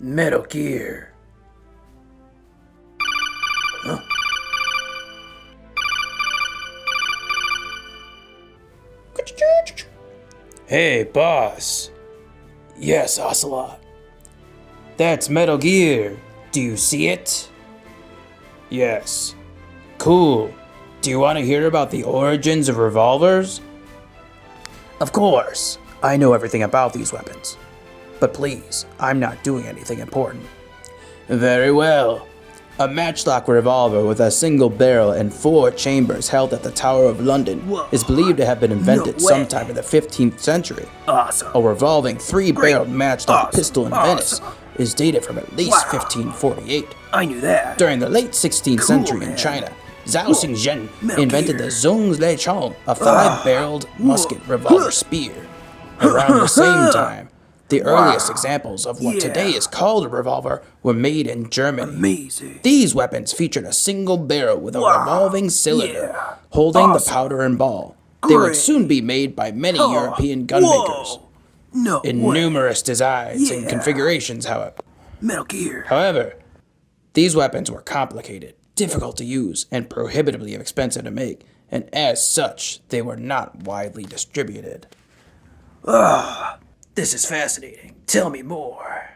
Metal Gear. Huh? Hey, boss. Yes, Ocelot. That's Metal Gear. Do you see it? Yes. Cool. Do you want to hear about the origins of revolvers? Of course. I know everything about these weapons. But please, I'm not doing anything important. Very well. A matchlock revolver with a single barrel and 4 chambers held at the Tower of London is believed to have been invented sometime in the 15th century. Awesome. A revolving 3-barreled matchlock pistol in Venice is dated from at least 1548. I knew that. During the late 16th century in man. China, Zhao Xingzhen Metal invented Gear. the Zhongzhi Chong, a 5-barreled musket revolver spear. Around the same time, the earliest examples of what today is called a revolver were made in Germany. Amazing. These weapons featured a single barrel with a revolving cylinder holding the powder and ball. They would Great. soon be made by many European gun makers No in way. numerous designs and configurations, however. Metal Gear. However, these weapons were complicated, difficult to use, and prohibitively expensive to make, and as such, they were not widely distributed. This is fascinating. Tell me more.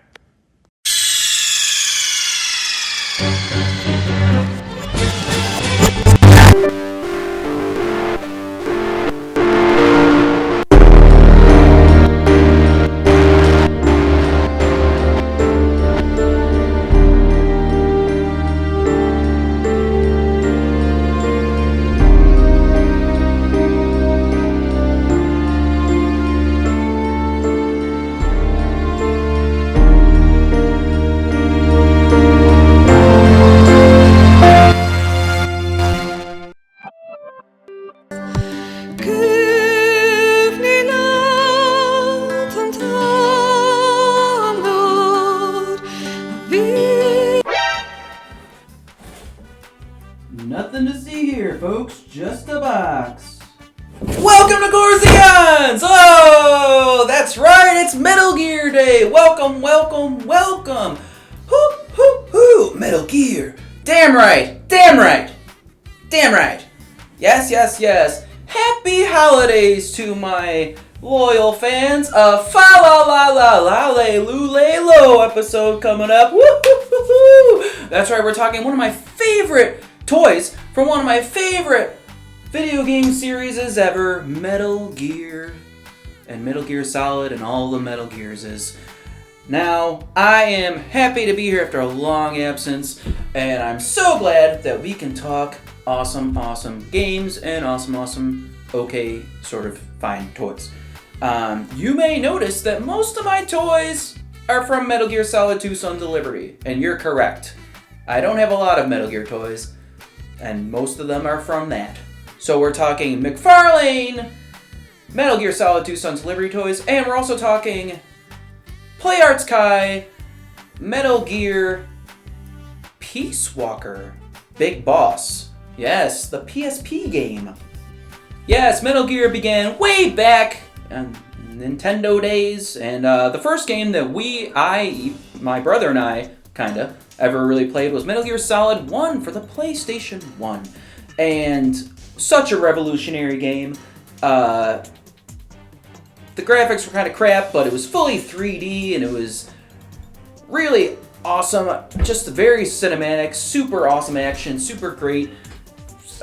Nothing to see here, folks, just a box. Welcome to Corzeons! Oh, that's right, it's Metal Gear Day! Welcome, welcome, welcome! Hoo, hoo, hoo! Metal Gear! Damn right! Damn right! Damn right! Yes, yes, yes! Happy holidays to my loyal fans! Fa la la la la le lu le lo episode coming up! Woo hoo hoo hoo! That's right, we're talking one of my favorite toys from one of my favorite video game series ever, Metal Gear, and Metal Gear Solid and all the Metal Gears is. Now, I am happy to be here after a long absence, and I'm so glad that we can talk awesome games and awesome, okay, sort of fine toys. You may notice that most of my toys are from Metal Gear Solid 2 Sons of Liberty, and you're correct. I don't have a lot of Metal Gear toys, and most of them are from that. So we're talking McFarlane, Metal Gear Solid 2 Sons of Liberty toys, and we're also talking Play Arts Kai, Metal Gear Peace Walker, Big Boss. Yes, the PSP game. Yes, Metal Gear began way back in Nintendo days, and the first game that my brother and I, kinda, ever really played was Metal Gear Solid 1 for the PlayStation 1. And such a revolutionary game. The graphics were kind of crap, but it was fully 3D and it was really awesome. Just very cinematic, super awesome action, super great,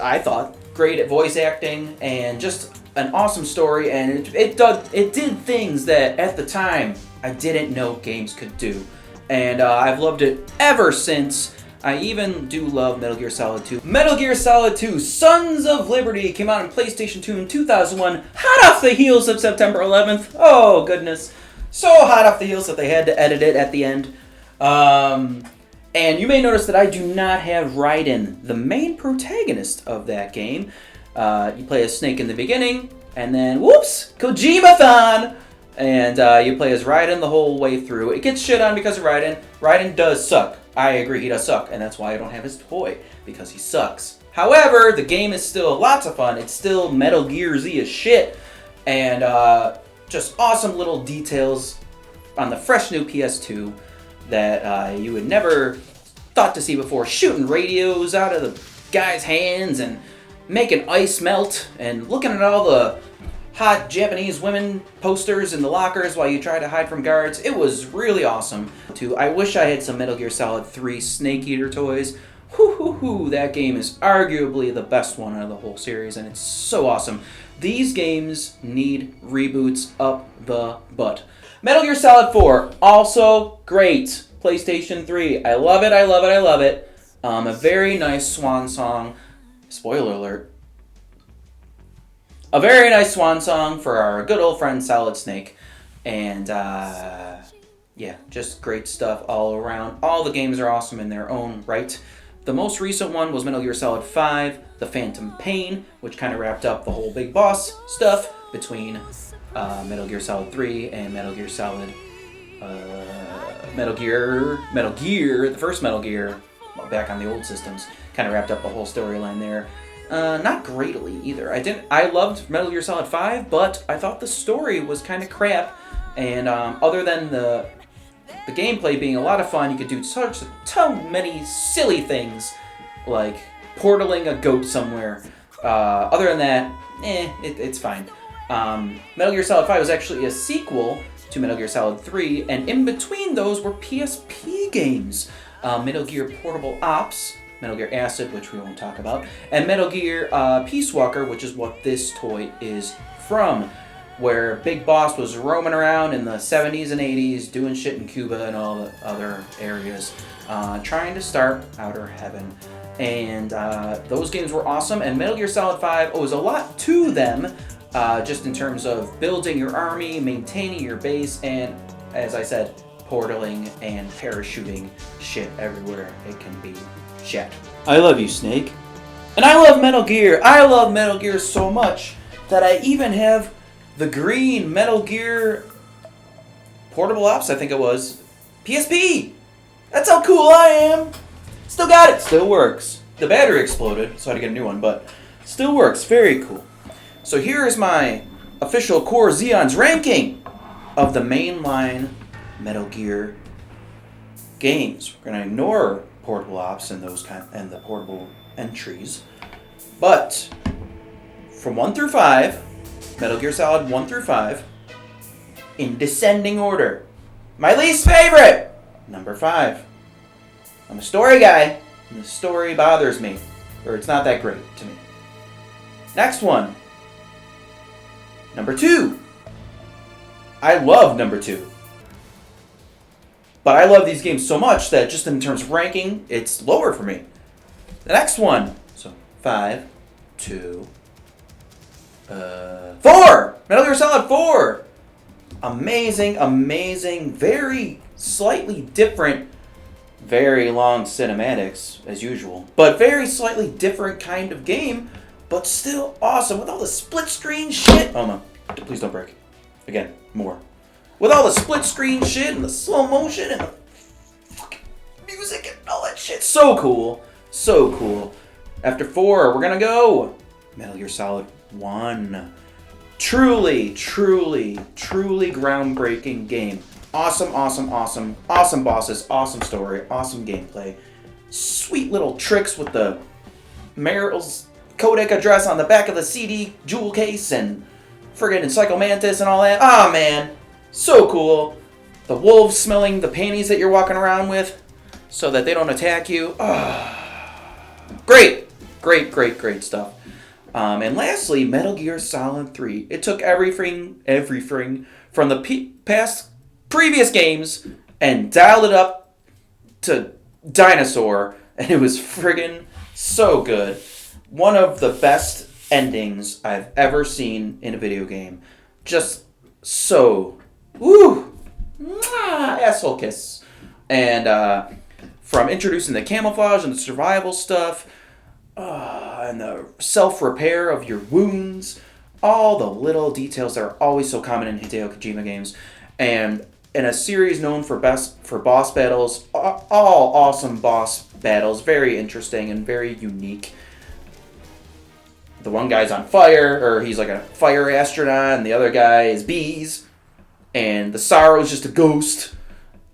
I thought, great at voice acting, and just an awesome story. And it did things that at the time I didn't know games could do. And I've loved it ever since. I even do love Metal Gear Solid 2. Metal Gear Solid 2 Sons of Liberty came out on PlayStation 2 in 2001, hot off the heels of September 11th. Oh, goodness. So hot off the heels that they had to edit it at the end. And you may notice that I do not have Raiden, the main protagonist of that game. You play as Snake in the beginning, and then, whoops, Kojima-thon! And you play as Raiden the whole way through. It gets shit on because of Raiden. Raiden does suck. I agree, he does suck. And that's why I don't have his toy, because he sucks. However, the game is still lots of fun. It's still Metal Gear-Z as shit. And just awesome little details on the fresh new PS2. that you would never thought to see before. Shooting radios out of the guy's hands and making ice melt and looking at all the hot Japanese women posters in the lockers while you try to hide from guards. It was really awesome. I wish I had some Metal Gear Solid 3 Snake Eater toys. That game is arguably the best one out of the whole series, and it's so awesome. These games need reboots up the butt. Metal Gear Solid 4, also great. PlayStation 3, I love it, I love it, I love it. A very nice swan song. Spoiler alert. A very nice swan song for our good old friend Solid Snake. And, yeah, just great stuff all around. All the games are awesome in their own right. The most recent one was Metal Gear Solid 5, The Phantom Pain, which kind of wrapped up the whole big boss stuff between Metal Gear Solid 3 and Metal Gear Solid... Metal Gear, the first Metal Gear, back on the old systems, kind of wrapped up the whole storyline there. Not greatly either. I loved Metal Gear Solid 5, but I thought the story was kind of crap. And other than the gameplay being a lot of fun, you could do so many silly things, like portaling a goat somewhere. Other than that, it's fine. Metal Gear Solid 5 was actually a sequel to Metal Gear Solid 3, and in between those were PSP games. Metal Gear Portable Ops, Metal Gear Acid, which we won't talk about, and Metal Gear Peace Walker, which is what this toy is from, where Big Boss was roaming around in the 70s and 80s, doing shit in Cuba and all the other areas, trying to start Outer Heaven. And those games were awesome, and Metal Gear Solid 5 owes a lot to them, just in terms of building your army, maintaining your base, and, as I said, portaling and parachuting shit everywhere it can be shit. I love you, Snake. And I love Metal Gear. I love Metal Gear so much that I even have the green Metal Gear Portable Ops, I think it was, PSP. That's how cool I am. Still got it. Still works. The battery exploded, so I had to get a new one, but still works. Very cool. So here is my official Corzeons ranking of the mainline Metal Gear games. We're going to ignore Portable Ops and and the portable entries. But from 1 through 5, Metal Gear Solid 1 through 5, in descending order. My least favorite, number 5. I'm a story guy, and the story bothers me, or it's not that great to me. Next one, number 2. I love number 2. But I love these games so much that just in terms of ranking, it's lower for me. The next one, so 5, 2, 4! Metal Gear Solid 4! Amazing, amazing, very slightly different, very long cinematics, as usual. But very slightly different kind of game, but still awesome with all the split screen shit. Oh no, please don't break. Again, more. With all the split screen shit and the slow motion and the fucking music and all that shit. So cool. So cool. After 4, we're gonna go Metal Gear Solid 1. Truly, truly, truly groundbreaking game. Awesome, awesome, awesome. Awesome bosses, awesome story, awesome gameplay. Sweet little tricks with the Meryl's codec address on the back of the CD jewel case and friggin' Encyclo Mantis and all that. Ah, man. So cool. The wolves smelling the panties that you're walking around with so that they don't attack you. Ah. Great. Great, great, great stuff. And lastly, Metal Gear Solid 3. It took everything from the previous games and dialed it up to dinosaur, and it was friggin' so good. One of the best endings I've ever seen in a video game. Just so, woo, asshole kiss. And from introducing the camouflage and the survival stuff, and the self-repair of your wounds, all the little details that are always so common in Hideo Kojima games, and in a series known for boss battles, all awesome boss battles, very interesting and very unique. The one guy's on fire, or he's like a fire astronaut, and the other guy is bees, and the Sorrow's just a ghost,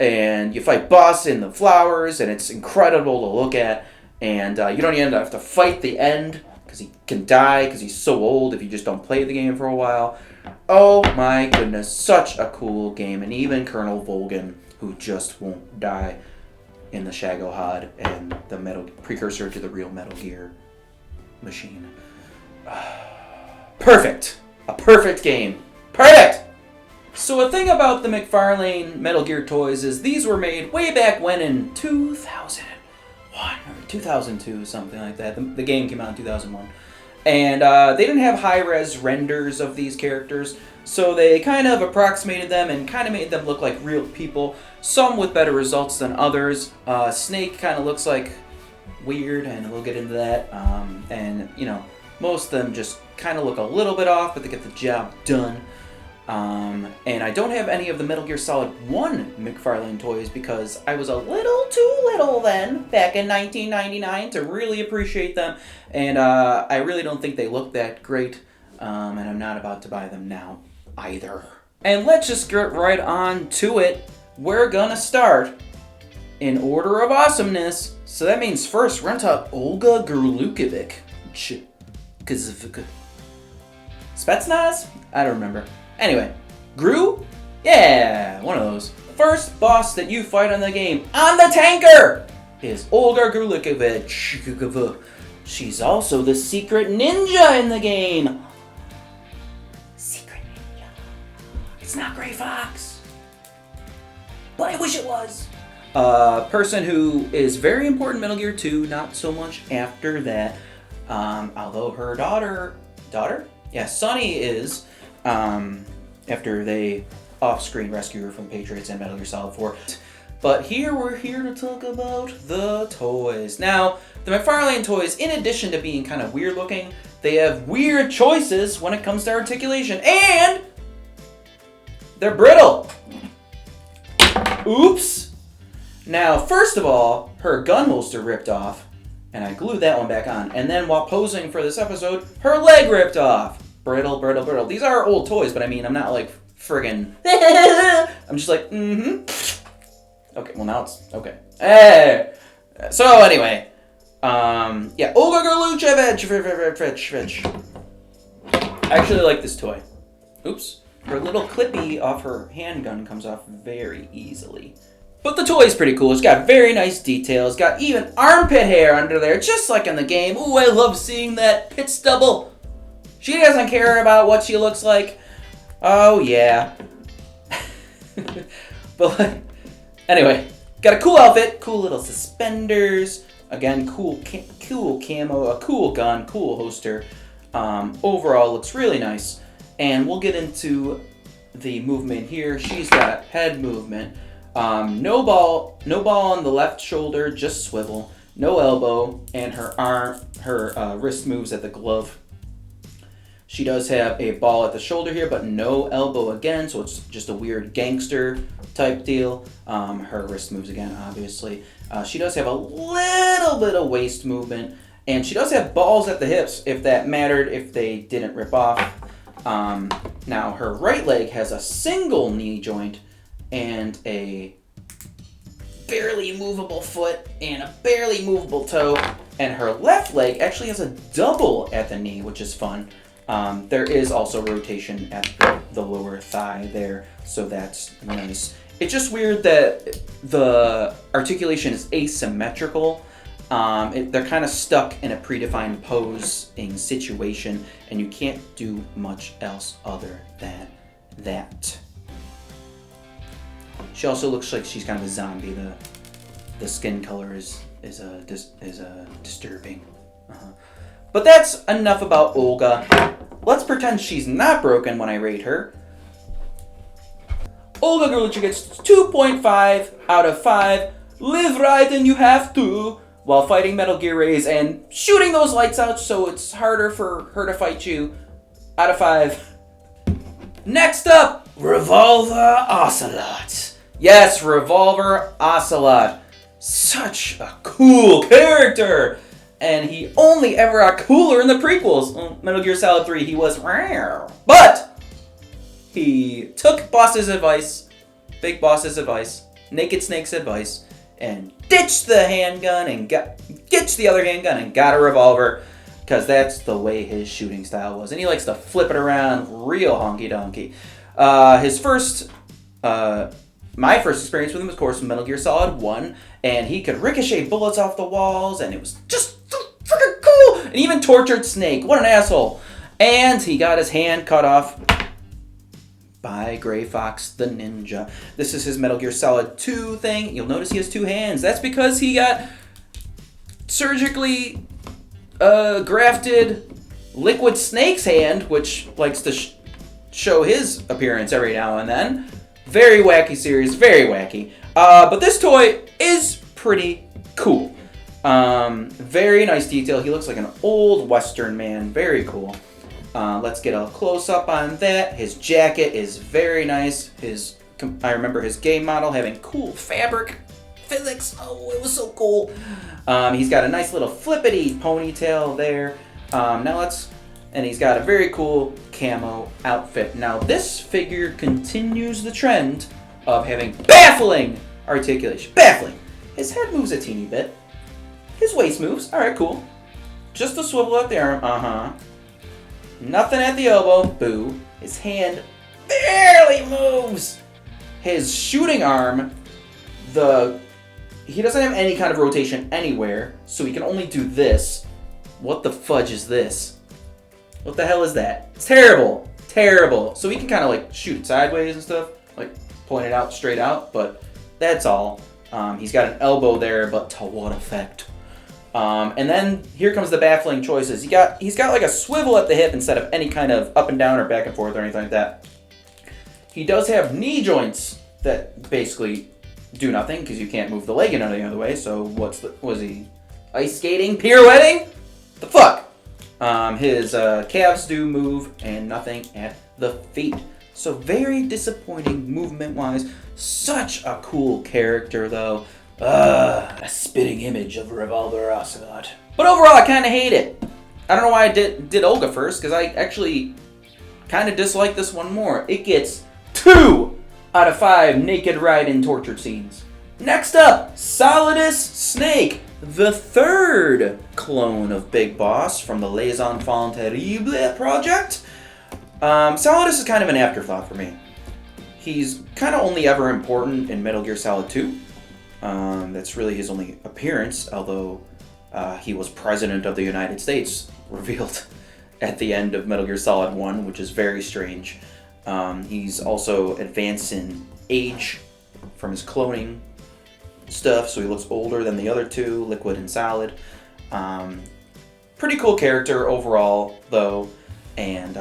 and you fight boss in the flowers, and it's incredible to look at. And you don't even have to fight the end, because he can die, because he's so old if you just don't play the game for a while. Oh my goodness, such a cool game. And even Colonel Volgin, who just won't die in the Shagohod and the precursor to the real Metal Gear machine. Perfect. A perfect game. Perfect! So a thing about the McFarlane Metal Gear toys is these were made way back when in 2001 or 2002, something like that. The game came out in 2001. And they didn't have high-res renders of these characters, so they kind of approximated them and kind of made them look like real people, some with better results than others. Snake kind of looks like weird, and we'll get into that. And, you know, most of them just kind of look a little bit off, but they get the job done. And I don't have any of the Metal Gear Solid 1 McFarlane toys because I was a little too little then, back in 1999, to really appreciate them. And I really don't think they look that great, and I'm not about to buy them now either. And let's just get right on to it. We're gonna start in order of awesomeness. So that means first, we're gonna talk Olga Gurlukovic. Spetsnaz? I don't remember. Anyway, Gru? Yeah, one of those. First boss that you fight on the game, on the tanker, is Olga Gurlukovic. She's also the secret ninja in the game. Secret ninja. It's not Gray Fox. But I wish it was. A person who is very important in Metal Gear 2, not so much after that. Although her daughter? Yeah, Sunny is. After they off-screen rescue her from Patriots and Metal Gear Solid 4. But here we're here to talk about the toys. Now, the McFarlane toys, in addition to being kind of weird looking, they have weird choices when it comes to articulation, and they're brittle. Oops. Now, first of all, her gun holster ripped off, and I glued that one back on. And then while posing for this episode, her leg ripped off. Brittle, brittle, brittle. These are old toys, but I mean, I'm not like friggin'. I'm just like, Okay, well now it's, okay. Hey! So anyway, yeah, Olga Gurlukovic. I actually like this toy. Oops. Her little clippy off her handgun comes off very easily. But the toy is pretty cool. It's got very nice details. It's got even armpit hair under there, just like in the game. Ooh, I love seeing that pit stubble. She doesn't care about what she looks like. Oh, yeah. But anyway, got a cool outfit, cool little suspenders. Again, cool camo, a cool gun, cool holster. Overall, looks really nice. And we'll get into the movement here. She's got head movement. No ball on the left shoulder, just swivel. No elbow, and her wrist moves at the glove. She does have a ball at the shoulder here, but no elbow again, so it's just a weird gangster type deal. Her wrist moves again, obviously. She does have a little bit of waist movement, and she does have balls at the hips, if that mattered, if they didn't rip off. Now, her right leg has a single knee joint and a barely movable foot and a barely movable toe, and her left leg actually has a double at the knee, which is fun. There is also rotation at the lower thigh there, so that's nice. It's just weird that the articulation is asymmetrical. They're kind of stuck in a predefined posing situation, and you can't do much else other than that. She also looks like she's kind of a zombie. The skin color is disturbing. But that's enough about Olga. Let's pretend she's not broken when I rate her. Olga Gurlukovic gets 2.5 out of 5. Live right and you have to, while fighting Metal Gear Rays and shooting those lights out so it's harder for her to fight you. Out of 5. Next up, Revolver Ocelot. Yes, Revolver Ocelot. Such a cool character. And he only ever got cooler in the prequels. Metal Gear Solid 3, he was rare. But he took boss's advice, big boss's advice, Naked Snake's advice and ditched the handgun and ditched the other handgun and got a revolver, because that's the way his shooting style was. And he likes to flip it around real honky-donkey. My first experience with him was, of course, Metal Gear Solid 1, and he could ricochet bullets off the walls, and it was just so freaking cool! And he even tortured Snake. What an asshole. And he got his hand cut off by Gray Fox the Ninja. This is his Metal Gear Solid 2 thing. You'll notice he has 2 hands. That's because he got surgically grafted Liquid Snake's hand, which likes to show his appearance every now and then. Very wacky series, very wacky. But this toy is pretty cool. Very nice detail. He looks like an old Western man. Very cool. Let's get a close-up on that. His jacket is very nice. I remember his game model having cool fabric physics. Oh, it was so cool. He's got a nice little flippity ponytail there. And he's got a very cool camo outfit. Now, this figure continues the trend of having baffling articulation. Baffling. His head moves a teeny bit. His waist moves. All right, cool. Just a swivel at the arm. Nothing at the elbow. Boo. His hand barely moves. His shooting arm, he doesn't have any kind of rotation anywhere, so he can only do this. What the fudge is this? What the hell is that? It's terrible. Terrible. So he can kind of like shoot it sideways and stuff, like point it out straight out, but that's all. He's got an elbow there, but to what effect? And then here comes the baffling choices. He's got like a swivel at the hip instead of any kind of up and down or back and forth or anything like that. He does have knee joints that basically do nothing because you can't move the leg in any other way. So was he ice skating, pirouetting? The fuck? His calves do move and nothing at the feet. So very disappointing movement-wise. Such a cool character though. A spitting image of Revolver Ocelot. But overall, I kind of hate it. I don't know why I did Olga first, because I actually kind of dislike this one more. It gets 2 out of 5 naked ride-in torture scenes. Next up, Solidus Snake, the 3rd clone of Big Boss from the Les Enfants Terribles project. Solidus is kind of an afterthought for me. He's kind of only ever important in Metal Gear Solid 2. That's really his only appearance, although he was President of the United States, revealed at the end of Metal Gear Solid 1, which is very strange. He's also advanced in age from his cloning stuff, so he looks older than the other 2, Liquid and Solid. Pretty cool character overall, though, and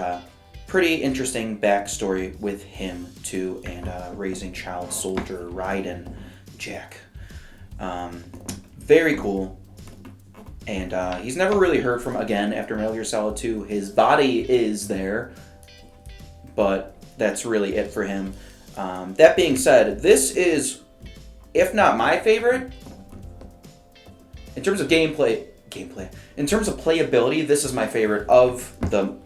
pretty interesting backstory with him, too, and raising child soldier Raiden Jack. Very cool. And he's never really heard from again after Metal Gear Solid 2. His body is there, but that's really it for him. That being said, this is, if not my favorite, in terms of gameplay, in terms of playability, this is my favorite of the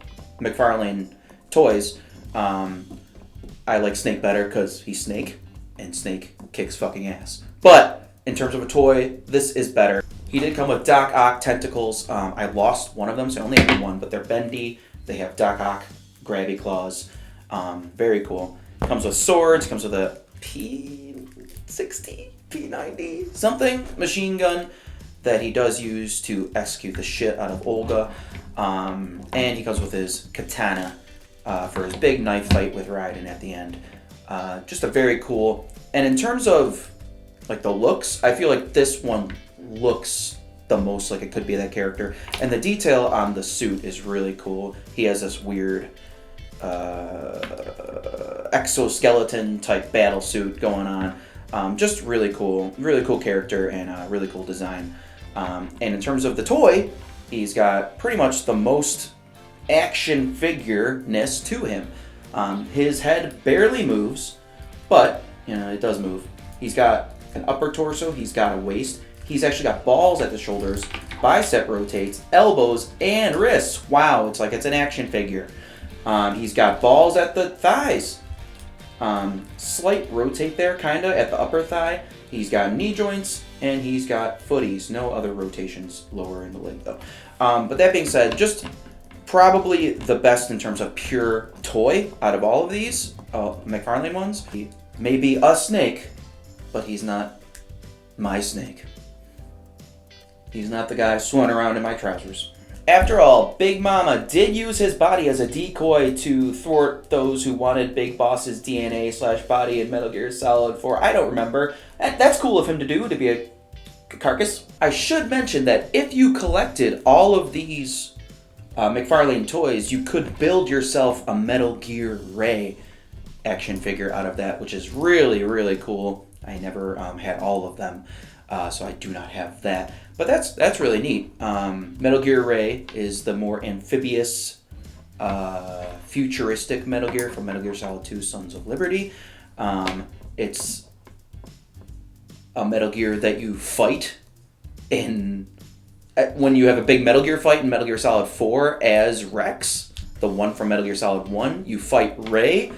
McFarlane toys. I like Snake better because he's Snake, and Snake kicks fucking ass. But in terms of a toy, this is better. He did come with Doc Ock tentacles. I lost one of them, so I only have one, but they're bendy. They have Doc Ock grabby claws. Very cool. Comes with swords, comes with a P60, P90, something machine gun that he does use to execute the shit out of Olga. And he comes with his katana for his big knife fight with Raiden at the end. Just a very cool. And in terms of like the looks, I feel like this one looks the most like it could be that character. And the detail on the suit is really cool. He has this weird exoskeleton type battle suit going on. Just really cool character and really cool design. And in terms of the toy, he's got pretty much the most action figure-ness to him. His head barely moves, but it does move. He's got an upper torso, he's got a waist, he's actually got balls at the shoulders, bicep rotates, elbows, and wrists. Wow, it's like it's an action figure. He's got balls at the thighs. Slight rotate there, kind of, at the upper thigh. He's got knee joints, and he's got footies. No other rotations lower in the leg, though. But that being said, just probably the best in terms of pure toy out of all of these McFarlane ones. He may be a snake, but he's not my snake. He's not the guy swimming around in my trousers. After all, Big Mama did use his body as a decoy to thwart those who wanted Big Boss's DNA/body in Metal Gear Solid 4. I don't remember. That's cool of him to do, to be a carcass. I should mention that if you collected all of these McFarlane toys, you could build yourself a Metal Gear Ray action figure out of that, which is really, really cool. I never had all of them, so I do not have that. But that's really neat. Metal Gear Ray is the more amphibious, futuristic Metal Gear from Metal Gear Solid 2 Sons of Liberty. It's a Metal Gear that you fight when you have a big Metal Gear fight in Metal Gear Solid 4 as Rex, the one from Metal Gear Solid 1, you fight Ray,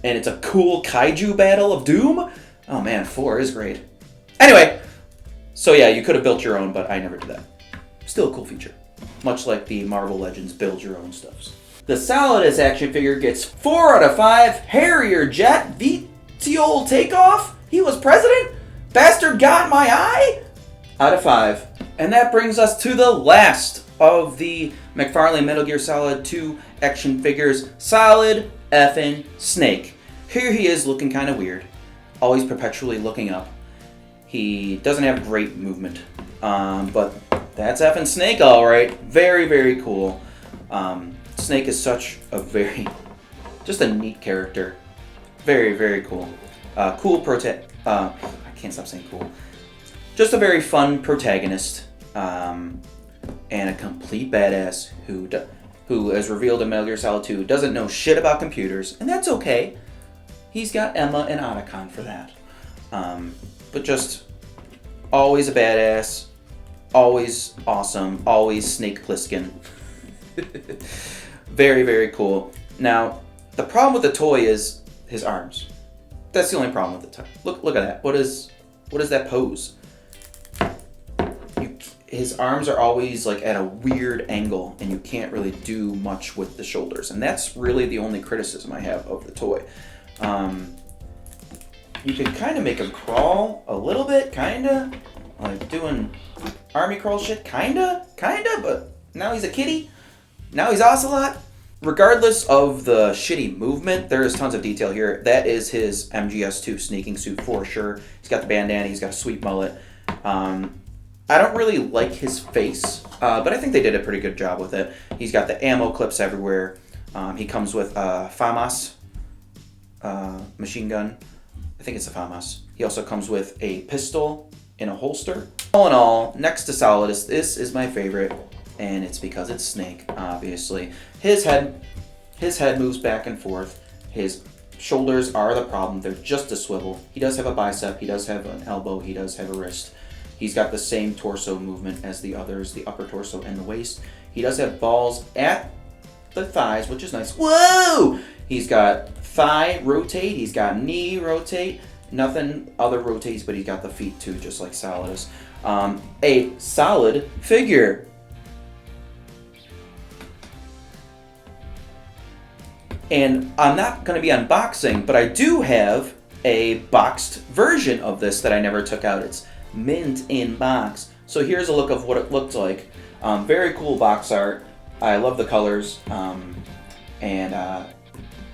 and it's a cool kaiju battle of doom. Oh man, 4 is great. Anyway, so yeah, you could have built your own, but I never did that. Still a cool feature. Much like the Marvel Legends build your own stuffs. The Solidus action figure gets 4 out of 5. Harrier jet, VTOL takeoff. He was president? Bastard got my eye? Out of 5. And that brings us to the last of the McFarlane Metal Gear Solid 2 action figures, Solid effing Snake. Here he is looking kind of weird. Always perpetually looking up. He doesn't have great movement, but that's effing Snake, all right. Very, very cool. Snake is such a just a neat character. Very, very cool. Cool I can't stop saying cool. Just a very fun protagonist, and a complete badass who, as revealed in Metal Gear Solid 2, doesn't know shit about computers, and that's okay. He's got Emma and Otacon for that. But just always a badass, always awesome, always Snake Plissken. Very, very cool. Now, the problem with the toy is his arms. That's the only problem with the toy. Look at that. What is that pose? His arms are always like at a weird angle, and you can't really do much with the shoulders. And that's really the only criticism I have of the toy. You can kind of make him crawl a little bit, kinda, like doing army crawl shit, kinda, but now he's a kitty. Now he's Ocelot. Regardless of the shitty movement, there is tons of detail here. That is his MGS2 sneaking suit for sure. He's got the bandana, he's got a sweet mullet. I don't really like his face, but I think they did a pretty good job with it. He's got the ammo clips everywhere. He comes with a FAMAS machine gun. I think it's a FAMAS. He also comes with a pistol in a holster. All in all, next to Solidus, this is my favorite, and it's because it's Snake, obviously. His head moves back and forth. His shoulders are the problem. They're just a swivel. He does have a bicep. He does have an elbow. He does have a wrist. He's got the same torso movement as the others, the upper torso and the waist. He does have balls at the thighs, which is nice. Whoa! He's got thigh rotate. He's got knee rotate. Nothing other rotates, but he's got the feet too, just like Solidus. A solid figure. And I'm not going to be unboxing, but I do have a boxed version of this that I never took out. It's mint in box. So here's a look of what it looked like. Very cool box art. I love the colors, and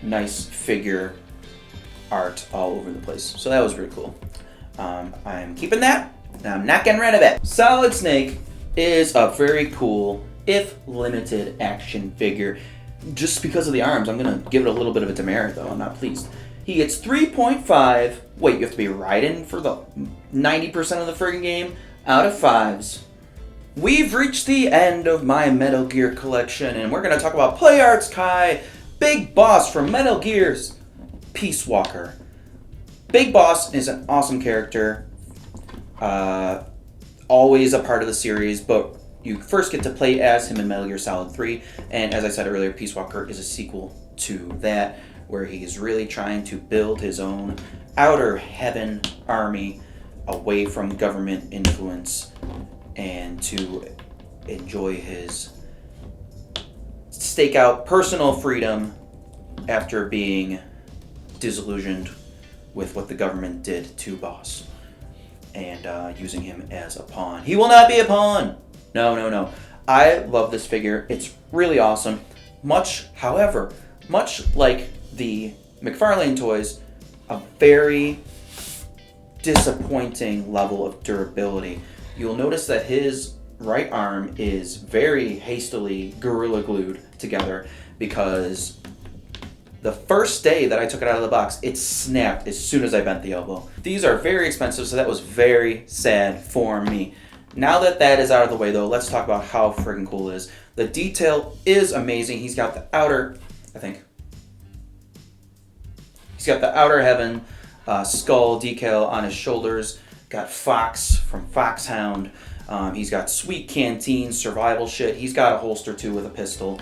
nice figure art all over the place. So that was really cool. I'm keeping that, and I'm not getting rid of it. Solid Snake is a very cool, if limited, action figure. Just because of the arms, I'm going to give it a little bit of a demerit, though. I'm not pleased. He gets 3.5. Wait, you have to be riding for the 90% of the friggin' game? Out of 5s. We've reached the end of my Metal Gear collection, and we're going to talk about Play Arts Kai, Big Boss from Metal Gear's Peace Walker. Big Boss is an awesome character. Always a part of the series, but you first get to play as him in Metal Gear Solid 3, and as I said earlier, Peace Walker is a sequel to that. where he's really trying to build his own outer heaven army away from government influence and to enjoy his stake out personal freedom after being disillusioned with what the government did to Boss and using him as a pawn. He will not be a pawn! No. I love this figure. It's really awesome. Much like the McFarlane toys, a very disappointing level of durability. You'll notice that his right arm is very hastily gorilla glued together because the first day that I took it out of the box, it snapped as soon as I bent the elbow. These are very expensive, so that was very sad for me. Now that that is out of the way, though, let's talk about how friggin' cool it is. The detail is amazing. He's got the outer, he's got the outer heaven skull decal on his shoulders. Got Fox from Foxhound. He's got sweet canteen survival shit. He's got a holster too with a pistol.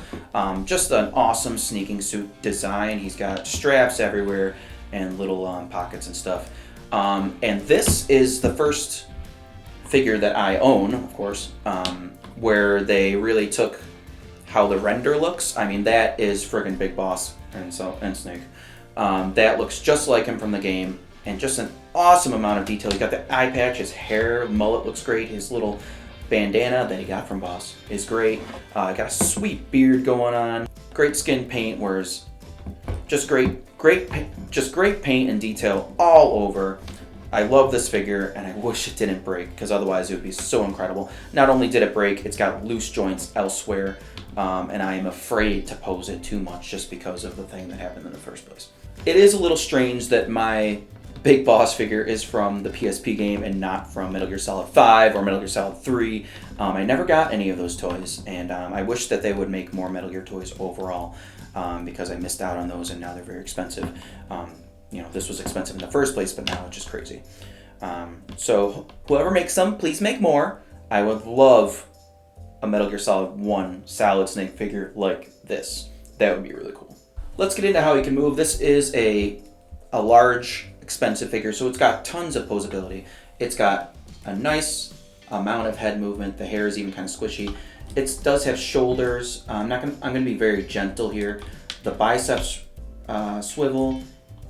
Just an awesome sneaking suit design. He's got straps everywhere and little pockets and stuff. And this is the first figure that I own, of course, where they really took how the render looks. I mean, that is friggin' Big Boss and Snake. That looks just like him from the game, and just an awesome amount of detail. He's got the eye patch, his hair, mullet looks great, his little bandana that he got from Boss is great. Got a sweet beard going on, great skin paint, whereas just great paint and detail all over. I love this figure, and I wish it didn't break, because otherwise it would be so incredible. Not only did it break, it's got loose joints elsewhere, and I am afraid to pose it too much just because of the thing that happened in the first place. It is a little strange that my Big Boss figure is from the PSP game and not from Metal Gear Solid 5 or Metal Gear Solid 3. I never got any of those toys, and I wish that they would make more Metal Gear toys overall, because I missed out on those, and now they're very expensive. This was expensive in the first place, but now it's just crazy. So whoever makes some, please make more. I would love a Metal Gear Solid 1 Solid Snake figure like this. That would be really cool. Let's get into how he can move. This is a large, expensive figure, so it's got tons of posability. It's got a nice amount of head movement. The hair is even kind of squishy. It does have shoulders. I'm gonna be very gentle here. The biceps swivel.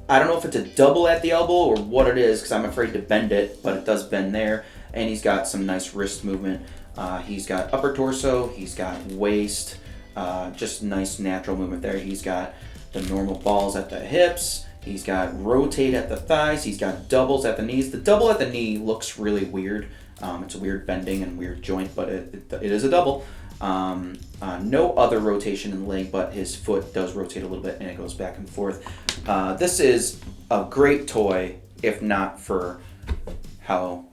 I don't know if it's a double at the elbow or what it is, because I'm afraid to bend it, but it does bend there. And he's got some nice wrist movement. He's got upper torso. He's got waist. Just nice natural movement there. He's got the normal balls at the hips. He's got rotate at the thighs. He's got doubles at the knees. The double at the knee looks really weird. It's a weird bending and weird joint, but it is a double. No other rotation in the leg, but his foot does rotate a little bit and it goes back and forth. This is a great toy, if not for how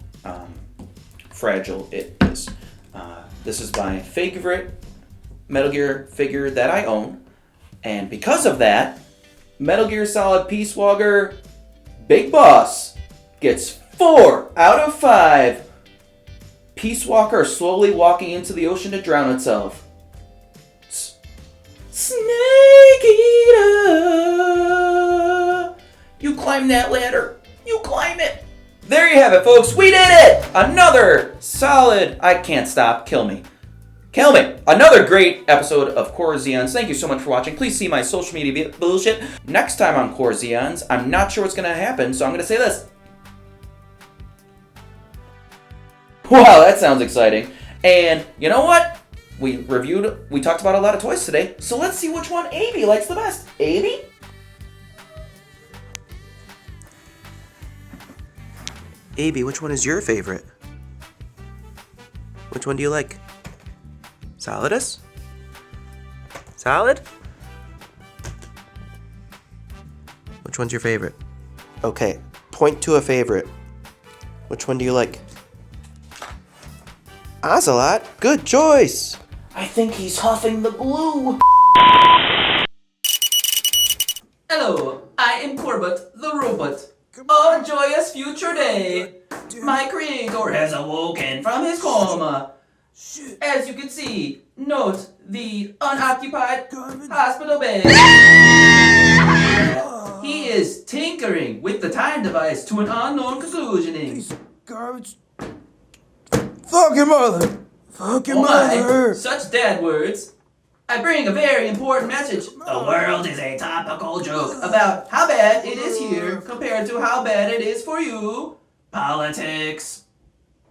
fragile it is. This is my favorite Metal Gear figure that I own, and because of that, Metal Gear Solid Peace Walker Big Boss gets 4 out of 5. Peace Walker slowly walking into the ocean to drown itself. Snake Eater! You climb that ladder. You climb it. There you have it, folks. We did it! Another solid... I can't stop. Kill me. Kill me. Another great episode of Corzeons. Thank you so much for watching. Please see my social media bullshit. Next time on Corzeons, I'm not sure what's going to happen, so I'm going to say this. Wow, that sounds exciting. And you know what? We talked about a lot of toys today, so let's see which one Avy likes the best. Avy? Avy, which one is your favorite? Which one do you like? Solidus? Solid? Which one's your favorite? Okay, point to a favorite. Which one do you like? Ocelot? Good choice! I think he's huffing the glue. Hello, I am Corbutt, the robot. A joyous future day. My creator has awoken from his coma. As you can see, note the unoccupied hospital bed. that? He is tinkering with the time device to an unknown conclusioning. Piece of garbage. Fuck your mother. Fuck your Oh mother. my, such dead words. I bring a very important message. The world is a topical joke about how bad it is here compared to how bad it is for you. Politics.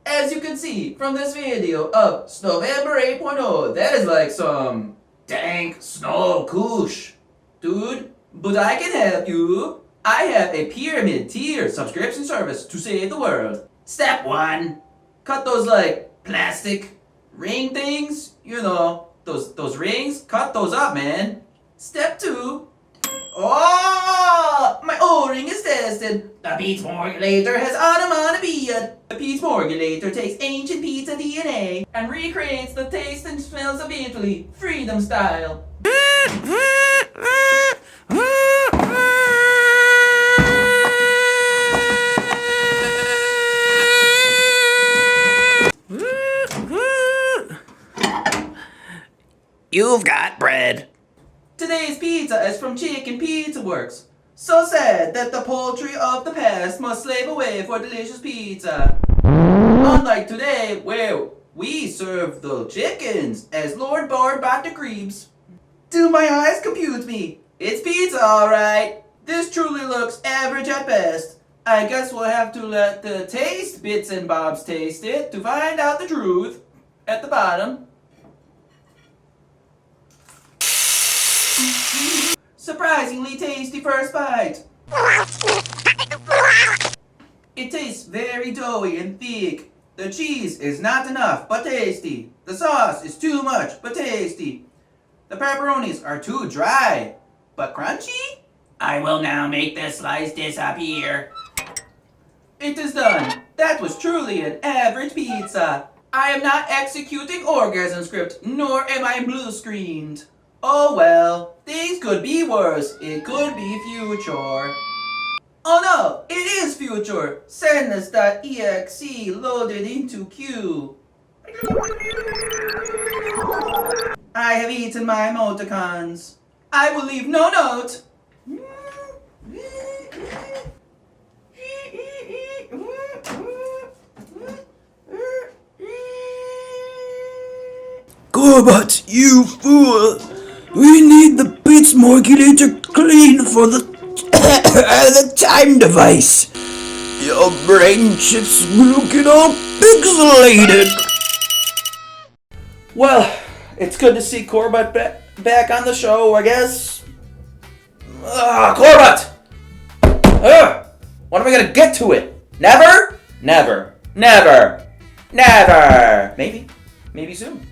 As you can see from this video of November 8.0, that is like some dank snow koosh. Dude, but I can help you. I have a pyramid tier subscription service to save the world. Step 1. Cut those like plastic ring things. You know, those rings. Cut those up, man. Step 2. Oh, my O-ring is tested. The pizza morgulator has onomatopoeia. The pizza morgulator takes ancient pizza DNA and recreates the taste and smells of Italy, freedom style. You've got bread. Today's pizza is from Chicken Pizza Works. So sad that the poultry of the past must slave away for delicious pizza. Unlike today, where we serve the chickens as Lord Board bought the creeps. Do my eyes compute me? It's pizza, alright. This truly looks average at best. I guess we'll have to let the taste bits and bobs taste it to find out the truth. At the bottom. Surprisingly tasty first bite. It tastes very doughy and thick. The cheese is not enough, but tasty. The sauce is too much, but tasty. The pepperonis are too dry, but crunchy? I will now make the slice disappear. It is done. That was truly an average pizza. I am not executing orgasm script, nor am I blue screened. Oh well, things could be worse. It could be future. Oh no, it is future. Sadness.exe loaded into queue. I have eaten my emoticons. I will leave no note. Corbutt, you fool! We need the pizza morgulator clean for the the time device. Your brain chips looking all pixelated. Well, it's good to see Corbutt back on the show, I guess. Corbutt! When am I gonna get to it? Never? Never. Never. Never. Maybe soon.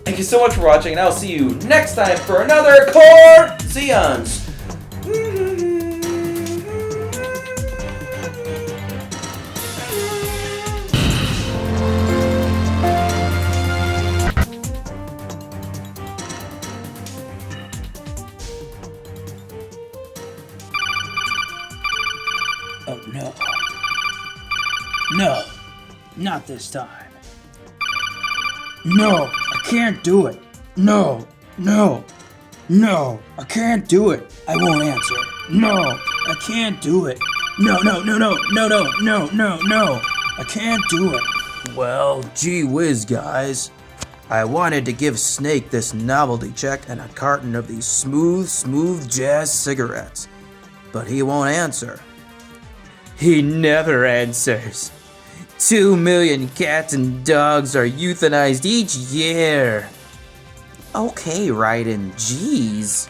Thank you so much for watching, and I'll see you next time for another Corzeons. Oh no. No, not this time. No, I can't do it. No, I can't do it. I won't answer. No, I can't do it. No, I can't do it. Well, gee whiz, guys. I wanted to give Snake this novelty check and a carton of these smooth jazz cigarettes, but he won't answer. He never answers. 2 million cats and dogs are euthanized each year. Okay, Raiden, jeez.